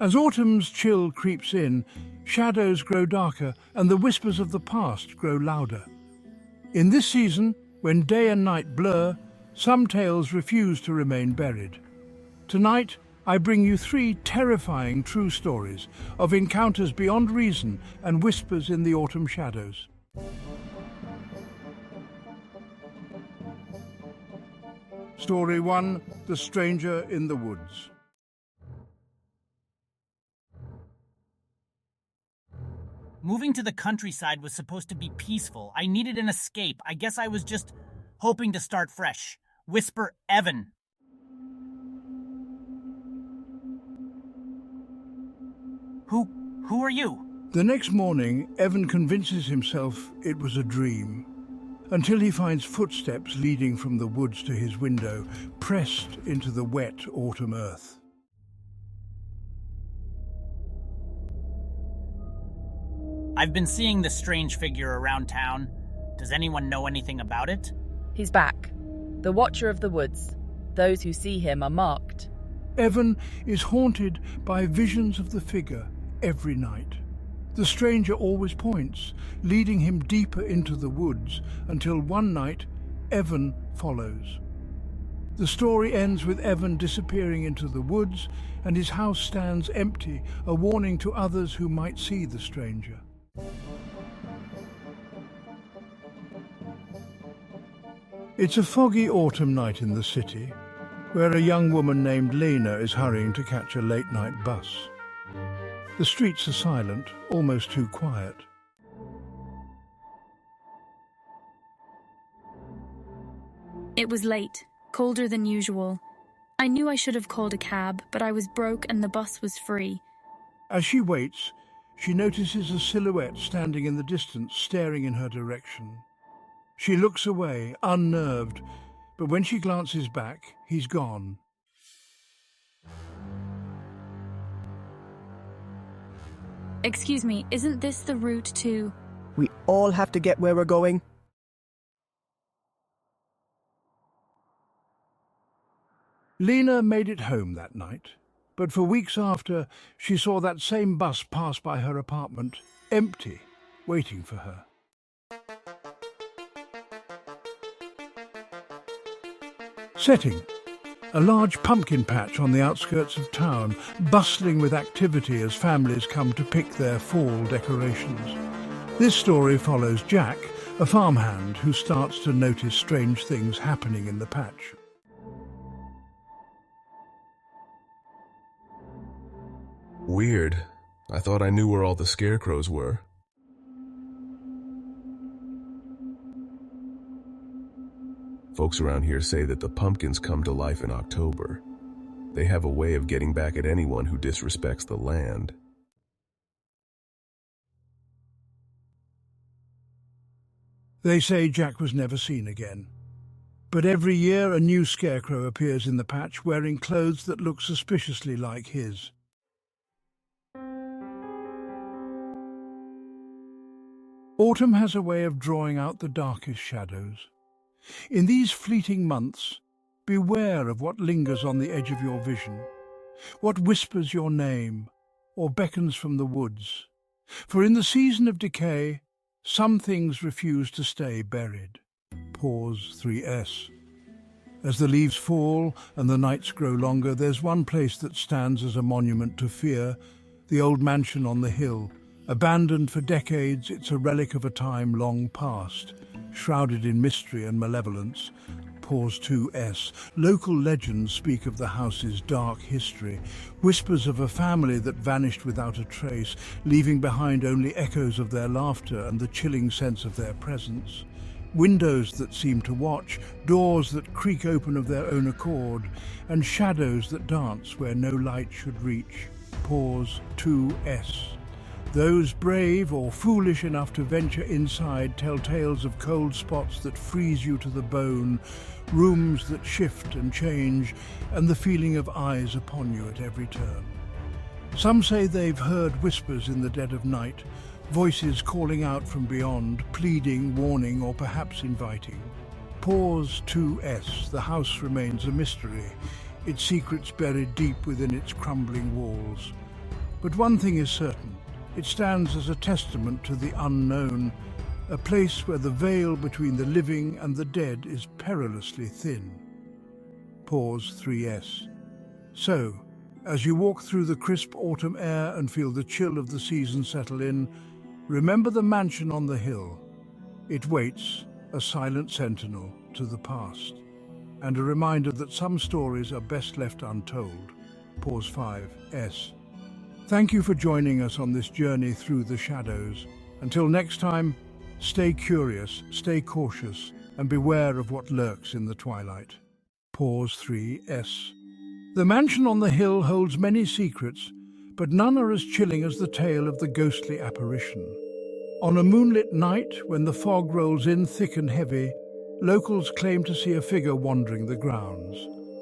As autumn's chill creeps in, shadows grow darker and the whispers of the past grow louder. In this season, when day and night blur, some tales refuse to remain buried. Tonight, I bring you 3 terrifying true stories of encounters beyond reason and whispers in the autumn shadows. Story 1: The Stranger in the Woods. Moving to the countryside was supposed to be peaceful. I needed an escape. I guess I was just hoping to start fresh. Whisper Evan. Who are you? The next morning, Evan convinces himself it was a dream, until he finds footsteps leading from the woods to his window, pressed into the wet autumn earth. I've been seeing this strange figure around town. Does anyone know anything about it? He's back. The Watcher of the Woods. Those who see him are marked. Evan is haunted by visions of the figure every night. The stranger always points, leading him deeper into the woods, until one night, Evan follows. The story ends with Evan disappearing into the woods, and his house stands empty, a warning to others who might see the stranger. It's a foggy autumn night in the city, where a young woman named Lena is hurrying to catch a late-night bus. The streets are silent, almost too quiet. It was late, colder than usual. I knew I should have called a cab, but I was broke and the bus was free. As she waits, she notices a silhouette standing in the distance, staring in her direction. She looks away, unnerved, but when she glances back, he's gone. Excuse me, isn't this the route to... We all have to get where we're going. Lena made it home that night, but for weeks after, she saw that same bus pass by her apartment, empty, waiting for her. Setting: a large pumpkin patch on the outskirts of town, bustling with activity as families come to pick their fall decorations. This story follows Jack, a farmhand who starts to notice strange things happening in the patch. Weird. I thought I knew where all the scarecrows were. Folks around here say that the pumpkins come to life in October. They have a way of getting back at anyone who disrespects the land. They say Jack was never seen again. But every year a new scarecrow appears in the patch wearing clothes that look suspiciously like his. Autumn has a way of drawing out the darkest shadows. In these fleeting months, beware of what lingers on the edge of your vision, what whispers your name or beckons from the woods. For in the season of decay, some things refuse to stay buried. Pause 3S. As the leaves fall and the nights grow longer, there's one place that stands as a monument to fear, the old mansion on the hill. Abandoned for decades, it's a relic of a time long past, shrouded in mystery and malevolence. Pause 2S. Local legends speak of the house's dark history, whispers of a family that vanished without a trace, leaving behind only echoes of their laughter and the chilling sense of their presence. Windows that seem to watch, doors that creak open of their own accord, and shadows that dance where no light should reach. Pause 2S. Those brave or foolish enough to venture inside tell tales of cold spots that freeze you to the bone, rooms that shift and change, and the feeling of eyes upon you at every turn. Some say they've heard whispers in the dead of night, voices calling out from beyond, pleading, warning, or perhaps inviting. Pause 2S. The house remains a mystery, its secrets buried deep within its crumbling walls. But one thing is certain, it stands as a testament to the unknown, a place where the veil between the living and the dead is perilously thin. Pause 3S. So, as you walk through the crisp autumn air and feel the chill of the season settle in, remember the mansion on the hill. It waits, a silent sentinel to the past, and a reminder that some stories are best left untold. Pause 5S. Thank you for joining us on this journey through the shadows. Until next time, stay curious, stay cautious, and beware of what lurks in the twilight. Pause 3S. The mansion on the hill holds many secrets, but none are as chilling as the tale of the ghostly apparition. On a moonlit night, when the fog rolls in thick and heavy, locals claim to see a figure wandering the grounds.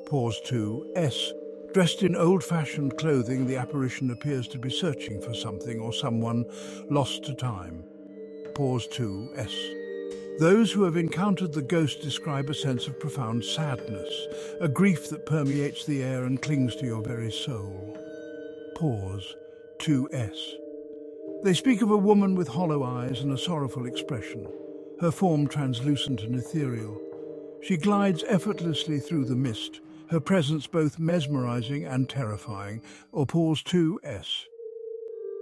Pause 2S. Dressed in old-fashioned clothing, the apparition appears to be searching for something or someone lost to time. Pause 2S. Those who have encountered the ghost describe a sense of profound sadness, a grief that permeates the air and clings to your very soul. Pause 2S. They speak of a woman with hollow eyes and a sorrowful expression, her form translucent and ethereal. She glides effortlessly through the mist, her presence both mesmerizing and terrifying. Or pause 2S.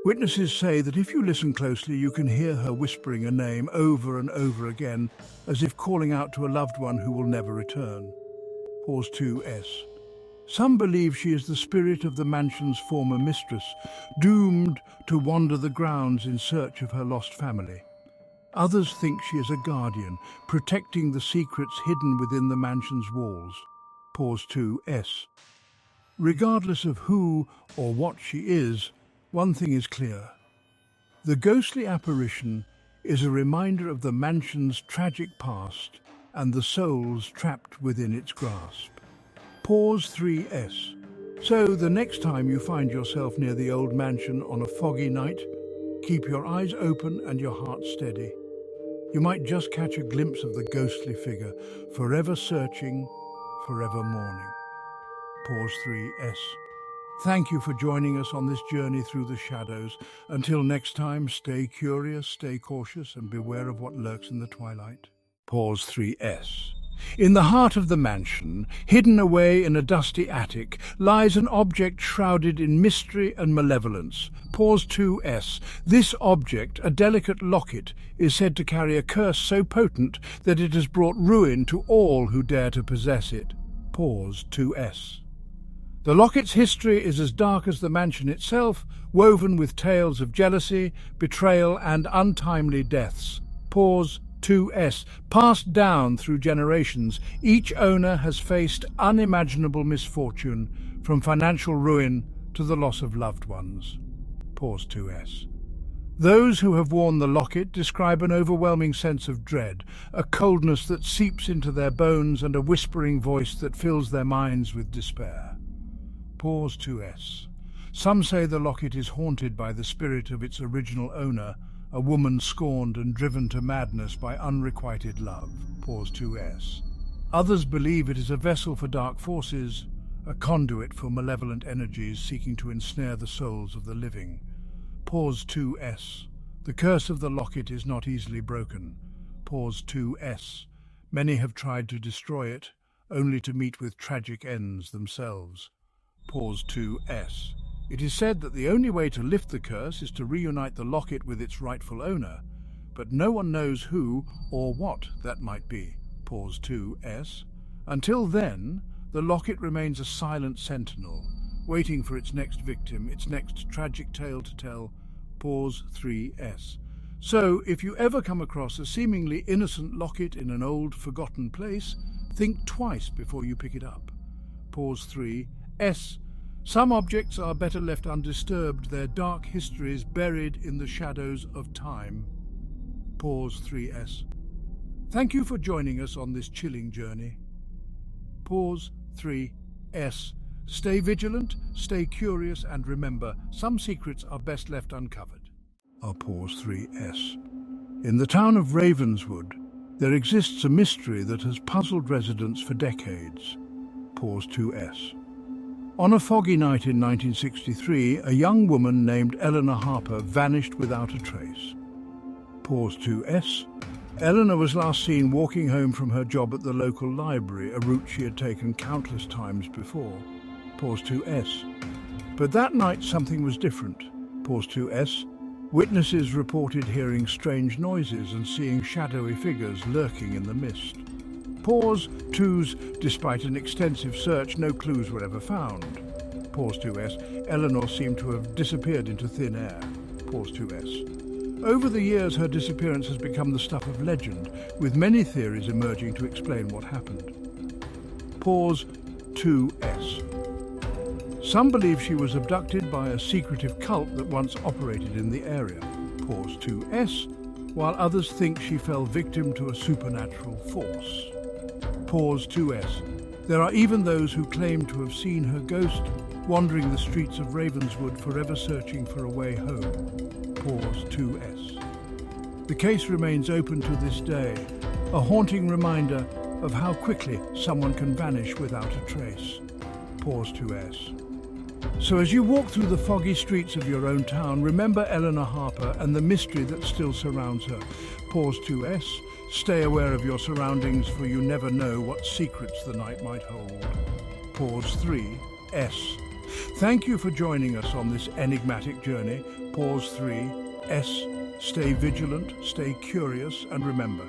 Witnesses say that if you listen closely, you can hear her whispering a name over and over again, as if calling out to a loved one who will never return. Pause 2S. Some believe she is the spirit of the mansion's former mistress, doomed to wander the grounds in search of her lost family. Others think she is a guardian, protecting the secrets hidden within the mansion's walls. Pause 2S. Regardless of who or what she is, one thing is clear. The ghostly apparition is a reminder of the mansion's tragic past and the souls trapped within its grasp. Pause 3S. So the next time you find yourself near the old mansion on a foggy night, keep your eyes open and your heart steady. You might just catch a glimpse of the ghostly figure, forever searching, forever mourning. Pause 3S. Thank you for joining us on this journey through the shadows. Until next time, stay curious, stay cautious, and beware of what lurks in the twilight. Pause 3S. In the heart of the mansion, hidden away in a dusty attic, lies an object shrouded in mystery and malevolence. Pause 2S. This object, a delicate locket, is said to carry a curse so potent that it has brought ruin to all who dare to possess it. Pause 2S. The locket's history is as dark as the mansion itself, woven with tales of jealousy, betrayal, and untimely deaths. Pause 2S. Passed down through generations, each owner has faced unimaginable misfortune, from financial ruin to the loss of loved ones. Pause 2S. Those who have worn the locket describe an overwhelming sense of dread, a coldness that seeps into their bones and a whispering voice that fills their minds with despair. Pause 2S. Some say the locket is haunted by the spirit of its original owner, a woman scorned and driven to madness by unrequited love. Pause 2S. Others believe it is a vessel for dark forces, a conduit for malevolent energies seeking to ensnare the souls of the living. Pause 2S. The curse of the locket is not easily broken. Pause 2S. Many have tried to destroy it, only to meet with tragic ends themselves. Pause 2S. It is said that the only way to lift the curse is to reunite the locket with its rightful owner, but no one knows who or what that might be. Pause 2S. Until then, the locket remains a silent sentinel, waiting for its next victim, its next tragic tale to tell. Pause 3S. So, if you ever come across a seemingly innocent locket in an old, forgotten place, think twice before you pick it up. Pause 3S. Some objects are better left undisturbed, their dark histories buried in the shadows of time. Pause 3S. Thank you for joining us on this chilling journey. Pause 3S. Stay vigilant, stay curious, and remember, some secrets are best left uncovered. Pause 3S. In the town of Ravenswood, there exists a mystery that has puzzled residents for decades. Pause 2S. On a foggy night in 1963, a young woman named Eleanor Harper vanished without a trace. Pause 2S. Eleanor was last seen walking home from her job at the local library, a route she had taken countless times before. Pause 2S. But that night something was different. Pause 2S. Witnesses reported hearing strange noises and seeing shadowy figures lurking in the mist. Pause 2's, despite an extensive search, no clues were ever found. Pause 2S. Eleanor seemed to have disappeared into thin air. Pause 2S. Over the years, her disappearance has become the stuff of legend, with many theories emerging to explain what happened. Pause 2S. Some believe she was abducted by a secretive cult that once operated in the area. Pause 2S. While others think she fell victim to a supernatural force. Pause 2S. There are even those who claim to have seen her ghost wandering the streets of Ravenswood, forever searching for a way home. Pause 2S. The case remains open to this day, a haunting reminder of how quickly someone can vanish without a trace. Pause 2S. So as you walk through the foggy streets of your own town, remember Eleanor Harper and the mystery that still surrounds her. Pause 2S. Stay aware of your surroundings, for you never know what secrets the night might hold. Pause 3S. Thank you for joining us on this enigmatic journey. Pause 3S. Stay vigilant, stay curious, and remember,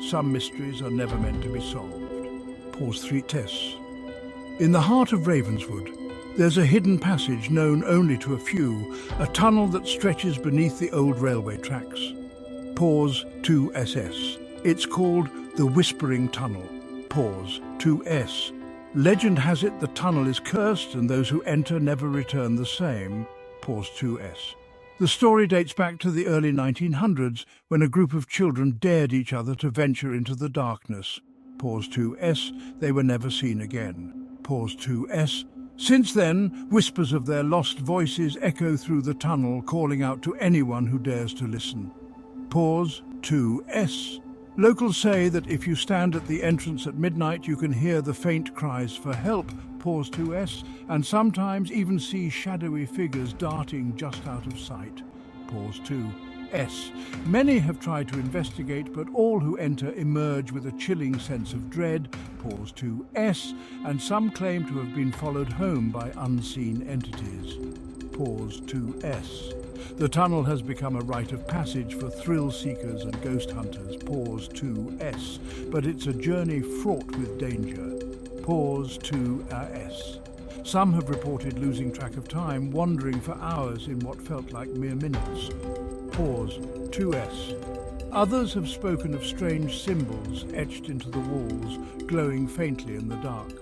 some mysteries are never meant to be solved. Pause 3S. In the heart of Ravenswood, there's a hidden passage known only to a few, a tunnel that stretches beneath the old railway tracks. Pause 2SS. It's called the Whispering Tunnel. Pause 2S. Legend has it the tunnel is cursed and those who enter never return the same. Pause 2S. The story dates back to the early 1900s when a group of children dared each other to venture into the darkness. Pause 2S. They were never seen again. Pause 2S. Since then, whispers of their lost voices echo through the tunnel, calling out to anyone who dares to listen. Pause 2S. Locals say that if you stand at the entrance at midnight, you can hear the faint cries for help, Pause 2S, and sometimes even see shadowy figures darting just out of sight. Pause 2S. Many have tried to investigate, but all who enter emerge with a chilling sense of dread. Pause 2S, and some claim to have been followed home by unseen entities. Pause 2S. The tunnel has become a rite of passage for thrill seekers and ghost hunters. Pause 2S. But it's a journey fraught with danger. Pause 2S. Some have reported losing track of time, wandering for hours in what felt like mere minutes. Pause 2S. Others have spoken of strange symbols etched into the walls, glowing faintly in the dark.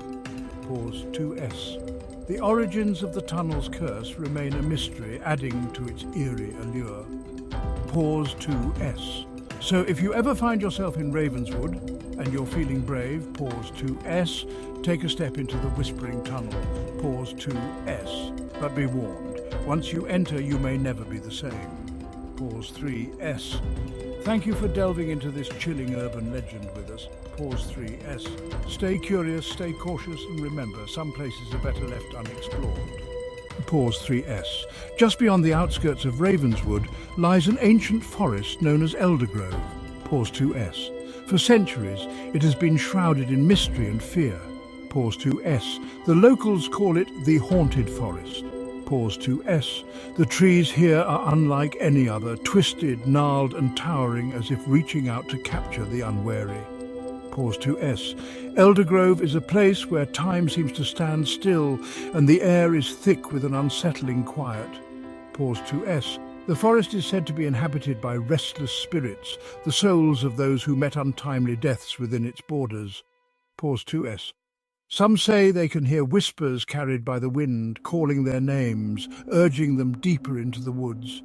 Pause 2S. The origins of the tunnel's curse remain a mystery, adding to its eerie allure. Pause 2S. So if you ever find yourself in Ravenswood and you're feeling brave, pause 2S. Take a step into the Whispering Tunnel. Pause 2S. But be warned, once you enter, you may never be the same. Pause 3S. Thank you for delving into this chilling urban legend with us. Pause 3S. Stay curious, stay cautious, and remember, some places are better left unexplored. Pause 3S. Just beyond the outskirts of Ravenswood lies an ancient forest known as Eldergrove. Pause 2S. For centuries, it has been shrouded in mystery and fear. Pause 2S. The locals call it the Haunted Forest. Pause 2S. The trees here are unlike any other, twisted, gnarled and towering as if reaching out to capture the unwary. Pause 2S. Eldergrove is a place where time seems to stand still and the air is thick with an unsettling quiet. Pause 2S. The forest is said to be inhabited by restless spirits, the souls of those who met untimely deaths within its borders. Pause 2S. Some say they can hear whispers carried by the wind, calling their names, urging them deeper into the woods.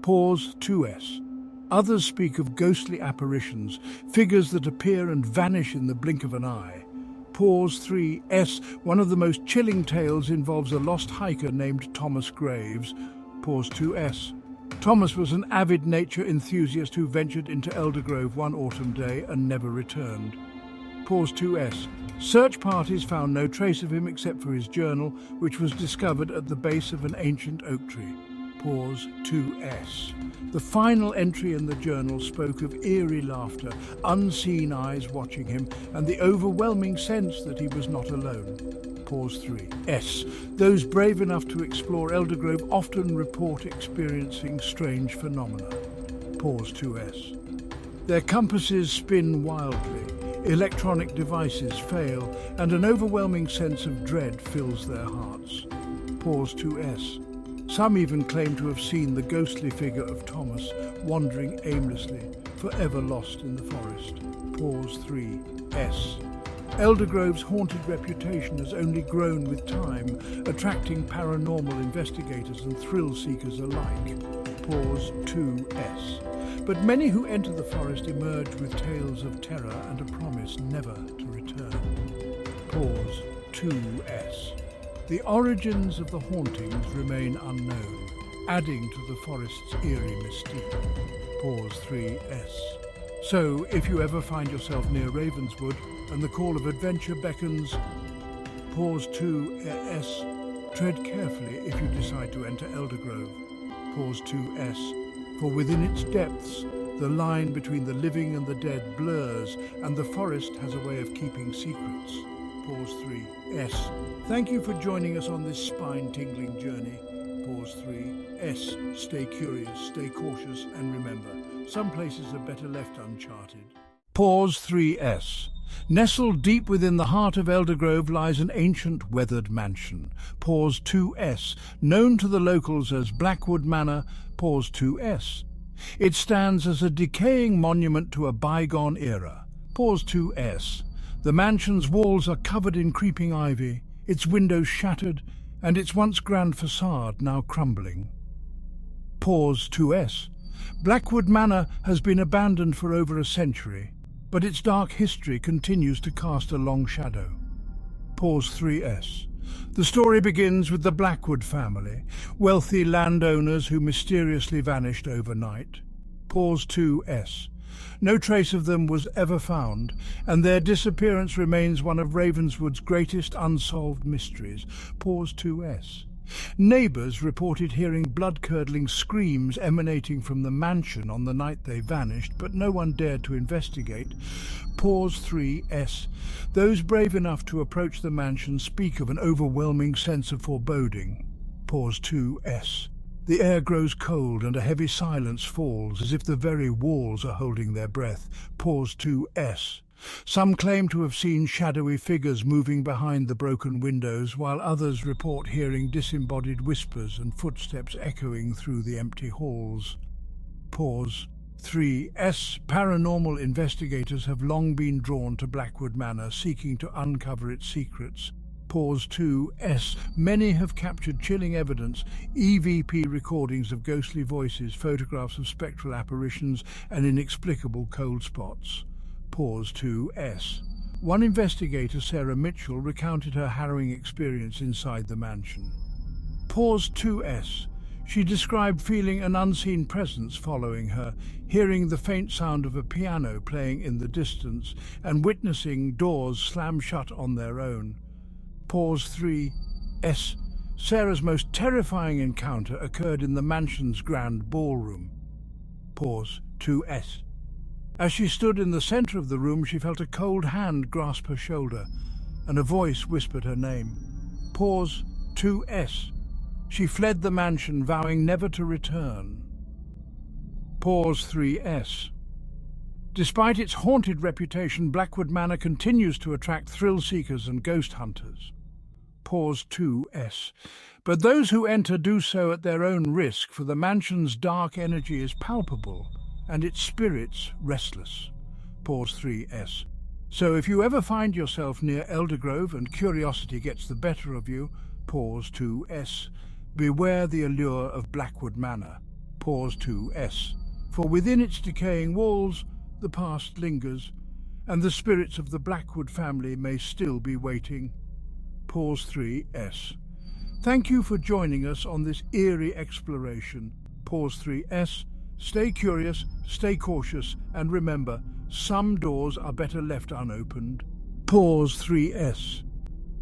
Pause 2S. Others speak of ghostly apparitions, figures that appear and vanish in the blink of an eye. Pause 3S. One of the most chilling tales involves a lost hiker named Thomas Graves. Pause 2S. Thomas was an avid nature enthusiast who ventured into Eldergrove one autumn day and never returned. Pause 2S. Search parties found no trace of him except for his journal, which was discovered at the base of an ancient oak tree. Pause 2S. The final entry in the journal spoke of eerie laughter, unseen eyes watching him, and the overwhelming sense that he was not alone. Pause 3S. Those brave enough to explore Eldergrove often report experiencing strange phenomena. Pause 2S. Their compasses spin wildly, electronic devices fail, and an overwhelming sense of dread fills their hearts. Pause 2S. Some even claim to have seen the ghostly figure of Thomas wandering aimlessly, forever lost in the forest. Pause 3S. Eldergrove's haunted reputation has only grown with time, attracting paranormal investigators and thrill-seekers alike. Pause 2S. But many who enter the forest emerge with tales of terror and a promise never to return. Pause 2S. The origins of the hauntings remain unknown, adding to the forest's eerie mystique. Pause 3S. So, if you ever find yourself near Ravenswood and the call of adventure beckons, pause 2S. Tread carefully if you decide to enter Eldergrove. Pause 2S. For within its depths, the line between the living and the dead blurs, and the forest has a way of keeping secrets. Pause 3S. Thank you for joining us on this spine-tingling journey. Pause 3S. Stay curious, stay cautious, and remember, some places are better left uncharted. Pause 3S. Nestled deep within the heart of Eldergrove lies an ancient weathered mansion. Pause 2S. Known to the locals as Blackwood Manor. Pause 2S. It stands as a decaying monument to a bygone era. Pause 2S. The mansion's walls are covered in creeping ivy, its windows shattered, and its once grand facade now crumbling. Pause 2S. Blackwood Manor has been abandoned for over a century, but its dark history continues to cast a long shadow. Pause 3S. The story begins with the Blackwood family, wealthy landowners who mysteriously vanished overnight. Pause 2S. No trace of them was ever found, and their disappearance remains one of Ravenswood's greatest unsolved mysteries. Pause 2S. Neighbours reported hearing blood-curdling screams emanating from the mansion on the night they vanished, but no one dared to investigate. Pause 3S. Those brave enough to approach the mansion speak of an overwhelming sense of foreboding. Pause 2S. The air grows cold and a heavy silence falls, as if the very walls are holding their breath. Pause 2S. Some claim to have seen shadowy figures moving behind the broken windows, while others report hearing disembodied whispers and footsteps echoing through the empty halls. Pause 3S. Paranormal investigators have long been drawn to Blackwood Manor, seeking to uncover its secrets. Pause 2S. Many have captured chilling evidence, EVP recordings of ghostly voices, photographs of spectral apparitions, and inexplicable cold spots. Pause 2S. One investigator, Sarah Mitchell, recounted her harrowing experience inside the mansion. Pause 2S. She described feeling an unseen presence following her, hearing the faint sound of a piano playing in the distance, and witnessing doors slam shut on their own. Pause 3S. Sarah's most terrifying encounter occurred in the mansion's grand ballroom. Pause 2S. As she stood in the centre of the room, she felt a cold hand grasp her shoulder, and a voice whispered her name. Pause 2S. She fled the mansion, vowing never to return. Pause 3S. Despite its haunted reputation, Blackwood Manor continues to attract thrill-seekers and ghost hunters. Pause 2S. But those who enter do so at their own risk, for the mansion's dark energy is palpable and its spirits restless. Pause 3S. So if you ever find yourself near Eldergrove and curiosity gets the better of you, pause 2S. Beware the allure of Blackwood Manor. Pause 2S. For within its decaying walls, the past lingers, and the spirits of the Blackwood family may still be waiting. Pause 3S. Thank you for joining us on this eerie exploration. Pause 3S. Stay curious, stay cautious, and remember, some doors are better left unopened. Pause 3S.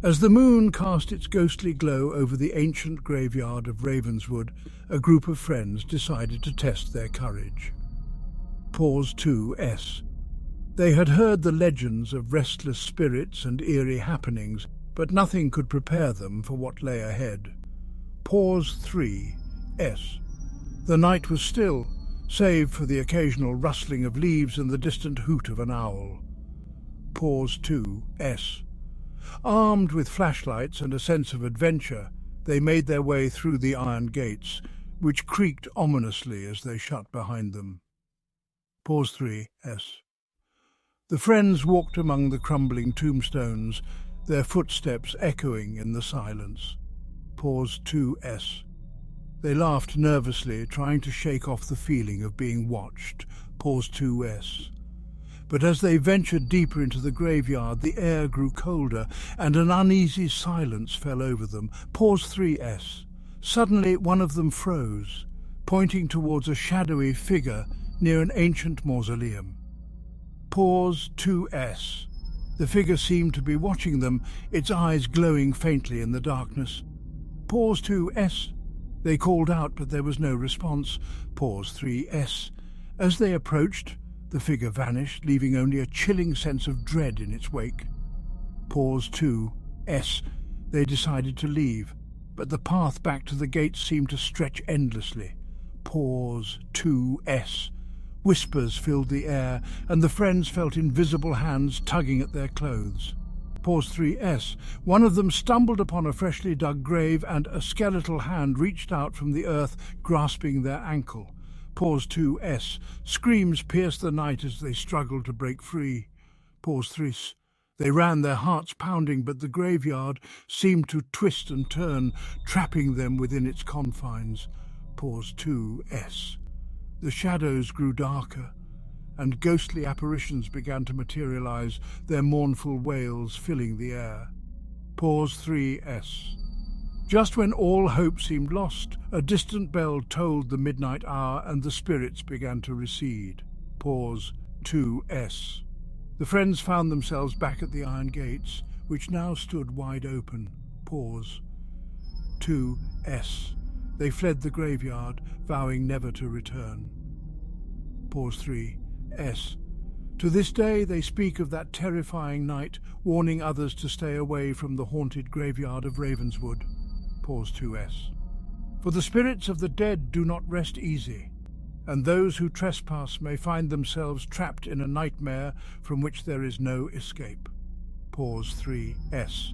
As the moon cast its ghostly glow over the ancient graveyard of Ravenswood, a group of friends decided to test their courage. Pause 2S. They had heard the legends of restless spirits and eerie happenings, but nothing could prepare them for what lay ahead. Pause 3S. The night was still, save for the occasional rustling of leaves and the distant hoot of an owl. Pause 2S. Armed with flashlights and a sense of adventure, they made their way through the iron gates, which creaked ominously as they shut behind them. Pause 3S. The friends walked among the crumbling tombstones, their footsteps echoing in the silence. Pause 2S. They laughed nervously, trying to shake off the feeling of being watched. Pause 2S. But as they ventured deeper into the graveyard, the air grew colder, and an uneasy silence fell over them. Pause 3S. Suddenly one of them froze, pointing towards a shadowy figure near an ancient mausoleum. Pause 2S. The figure seemed to be watching them, its eyes glowing faintly in the darkness. Pause 2S. They called out, but there was no response. Pause 3S. As they approached, the figure vanished, leaving only a chilling sense of dread in its wake. Pause 2S. They decided to leave, but the path back to the gates seemed to stretch endlessly. Pause 2S. Whispers filled the air, and the friends felt invisible hands tugging at their clothes. Pause 3S. One of them stumbled upon a freshly dug grave, and a skeletal hand reached out from the earth, grasping their ankle. Pause 2S. Screams pierced the night as they struggled to break free. Pause 3S. They ran, their hearts pounding, but the graveyard seemed to twist and turn, trapping them within its confines. Pause 2S. The shadows grew darker, and ghostly apparitions began to materialize, their mournful wails filling the air. Pause 3S. Just when all hope seemed lost, a distant bell tolled the midnight hour and the spirits began to recede. Pause 2S. The friends found themselves back at the iron gates, which now stood wide open. Pause 2S. They fled the graveyard, vowing never to return. Pause 3S. To this day they speak of that terrifying night, warning others to stay away from the haunted graveyard of Ravenswood. Pause 2S. For the spirits of the dead do not rest easy, and those who trespass may find themselves trapped in a nightmare from which there is no escape. Pause 3S.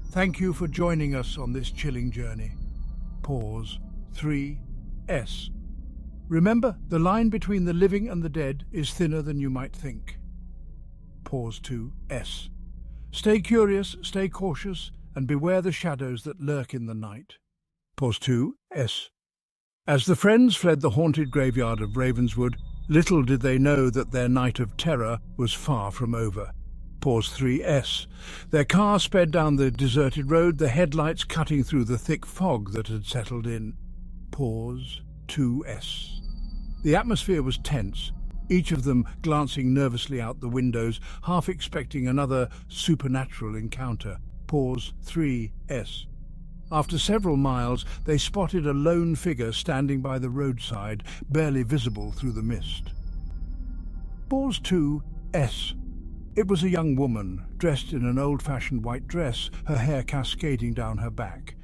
Thank you for joining us on this chilling journey. Pause 3S. Remember, the line between the living and the dead is thinner than you might think. Pause 2S. Stay curious, stay cautious, and beware the shadows that lurk in the night. Pause 2S. As the friends fled the haunted graveyard of Ravenswood, little did they know that their night of terror was far from over. Pause 3S. Their car sped down the deserted road, the headlights cutting through the thick fog that had settled in. Pause 2S. The atmosphere was tense, each of them glancing nervously out the windows, half expecting another supernatural encounter. Pause 3S. After several miles, they spotted a lone figure standing by the roadside, barely visible through the mist. Pause 2S. It was a young woman, dressed in an old-fashioned white dress, her hair cascading down her back.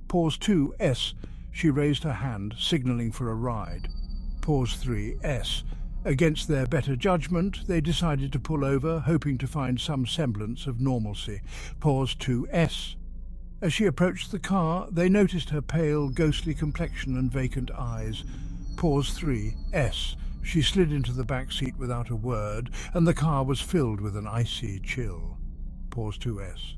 Pause 2S. She raised her hand, signaling for a ride. Pause 3S. Against their better judgment, they decided to pull over, hoping to find some semblance of normalcy. Pause 2S. As she approached the car, they noticed her pale, ghostly complexion and vacant eyes. Pause 3S. She slid into the back seat without a word, and the car was filled with an icy chill. Pause 2S.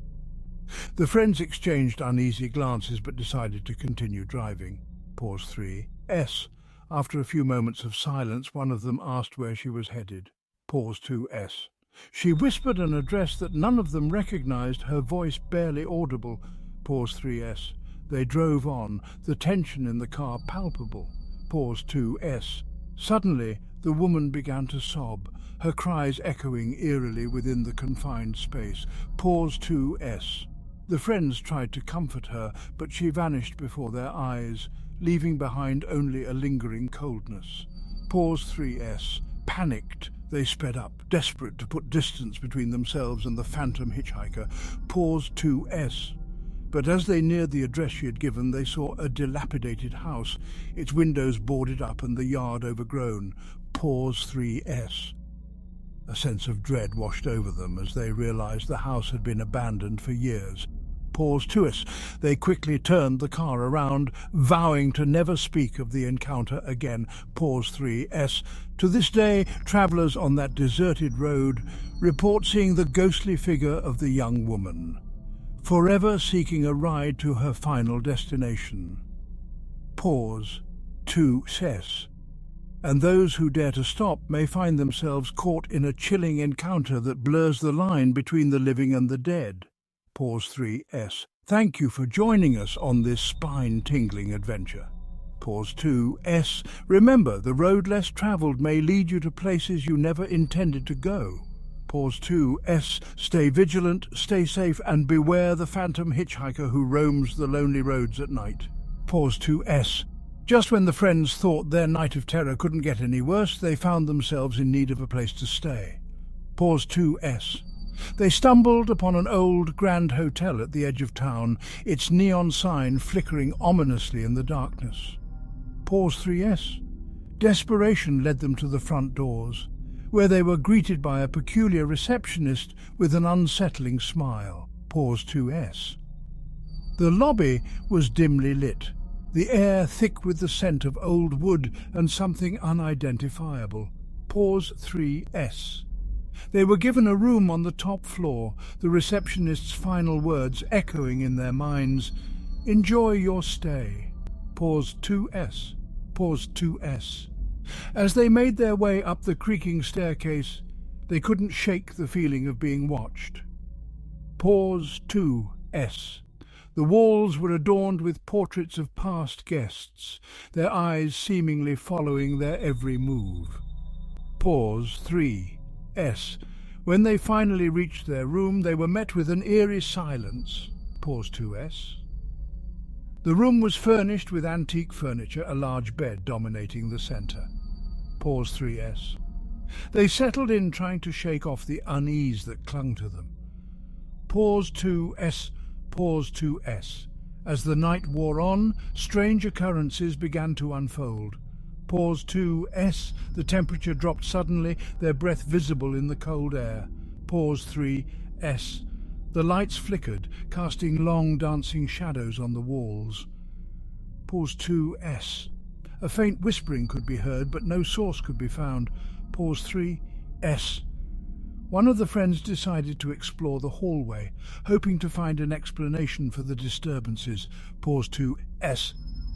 The friends exchanged uneasy glances but decided to continue driving. Pause 3S. After a few moments of silence, one of them asked where she was headed. Pause 2S. She whispered an address that none of them recognized, her voice barely audible. Pause 3S. They drove on, the tension in the car palpable. Pause 2S. Suddenly, The woman began to sob, her cries echoing eerily within the confined space. Pause 2S. The friends tried to comfort her, but she vanished before their eyes, leaving behind only a lingering coldness. Pause 3S. Panicked, they sped up, desperate to put distance between themselves and the phantom hitchhiker. Pause 2S. But as they neared the address she had given, they saw a dilapidated house, its windows boarded up and the yard overgrown. Pause 3S. A sense of dread washed over them as they realized the house had been abandoned for years. Pause 2S. They quickly turned the car around, vowing to never speak of the encounter again. Pause 3S. To this day, travellers on that deserted road report seeing the ghostly figure of the young woman, forever seeking a ride to her final destination. Pause 2S. And those who dare to stop may find themselves caught in a chilling encounter that blurs the line between the living and the dead. Pause 3S. Thank you for joining us on this spine-tingling adventure. Pause 2S. Remember, the road less travelled may lead you to places you never intended to go. Pause 2S. Stay vigilant, stay safe, and beware the phantom hitchhiker who roams the lonely roads at night. Pause 2S. Just when the friends thought their night of terror couldn't get any worse, they found themselves in need of a place to stay. Pause 2S. They stumbled upon an old grand hotel at the edge of town, its neon sign flickering ominously in the darkness. Pause 3S. Desperation led them to the front doors, where they were greeted by a peculiar receptionist with an unsettling smile. Pause 2S. The lobby was dimly lit, the air thick with the scent of old wood and something unidentifiable. Pause 3S. They were given a room on the top floor, the receptionist's final words echoing in their minds, "Enjoy your stay." Pause 2S. Pause 2S. As they made their way up the creaking staircase, they couldn't shake the feeling of being watched. Pause 2S. The walls were adorned with portraits of past guests, their eyes seemingly following their every move. Pause 3S. When they finally reached their room, they were met with an eerie silence. Pause 2S. The room was furnished with antique furniture, a large bed dominating the centre. Pause 3S. They settled in, trying to shake off the unease that clung to them. Pause 2S. Pause 2S. As the night wore on, strange occurrences began to unfold. Pause 2S. The temperature dropped suddenly, their breath visible in the cold air. Pause 3S. The lights flickered, casting long dancing shadows on the walls. Pause 2S. A faint whispering could be heard, but no source could be found. Pause 3S. One of the friends decided to explore the hallway, hoping to find an explanation for the disturbances. Pause 2S.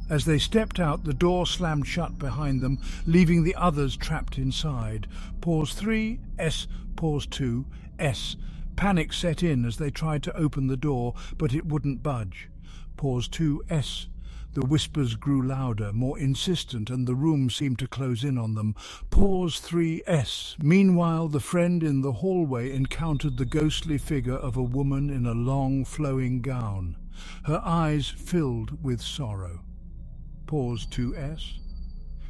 As they stepped out, the door slammed shut behind them, leaving the others trapped inside. Pause 3S. Pause 2S. Panic set in as they tried to open the door, but it wouldn't budge. Pause 2S. The whispers grew louder, more insistent, and the room seemed to close in on them. Pause 3S. Meanwhile, the friend in the hallway encountered the ghostly figure of a woman in a long, flowing gown, her eyes filled with sorrow. Pause 2S.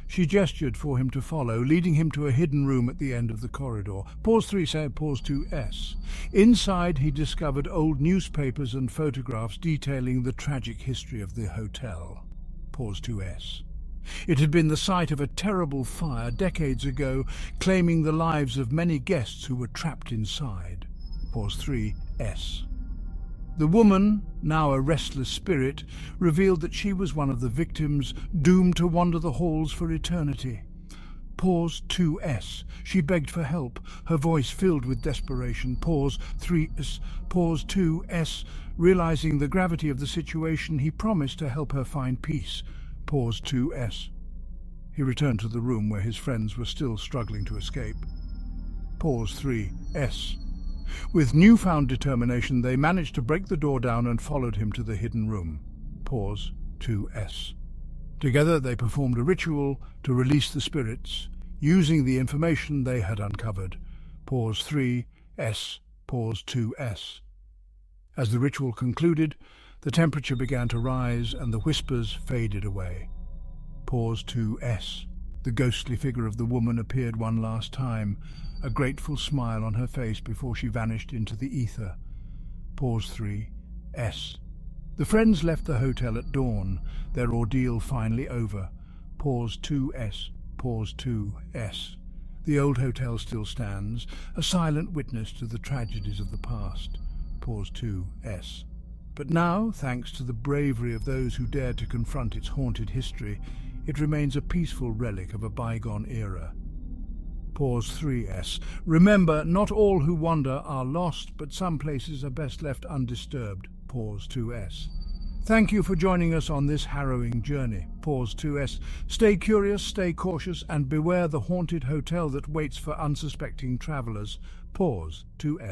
She gestured for him to follow, leading him to a hidden room at the end of the corridor. Pause 3 said pause 2S. Inside, he discovered old newspapers and photographs detailing the tragic history of the hotel. Pause 2S. It had been the site of a terrible fire decades ago, claiming the lives of many guests who were trapped inside. Pause 3S. The woman, now a restless spirit, revealed that she was one of the victims, doomed to wander the halls for eternity. Pause 2S. She begged for help, her voice filled with desperation. Pause 3S. Pause 2S. Realizing the gravity of the situation, he promised to help her find peace. Pause 2S. He returned to the room where his friends were still struggling to escape. Pause 3S. With newfound determination, they managed to break the door down and followed him to the hidden room. Pause 2S. Together they performed a ritual to release the spirits, using the information they had uncovered. Pause 3, S, pause 2S. As the ritual concluded, the temperature began to rise and the whispers faded away. Pause 2S. The ghostly figure of the woman appeared one last time, a grateful smile on her face before she vanished into the ether. Pause 3S. The friends left the hotel at dawn, their ordeal finally over. Pause 2S. Pause 2S. The old hotel still stands, a silent witness to the tragedies of the past. Pause 2S. But now, thanks to the bravery of those who dared to confront its haunted history, it remains a peaceful relic of a bygone era. Pause 3S. Remember, not all who wander are lost, but some places are best left undisturbed. Pause 2S. Thank you for joining us on this harrowing journey. Pause 2S. Stay curious, stay cautious, and beware the haunted hotel that waits for unsuspecting travelers. Pause 2S.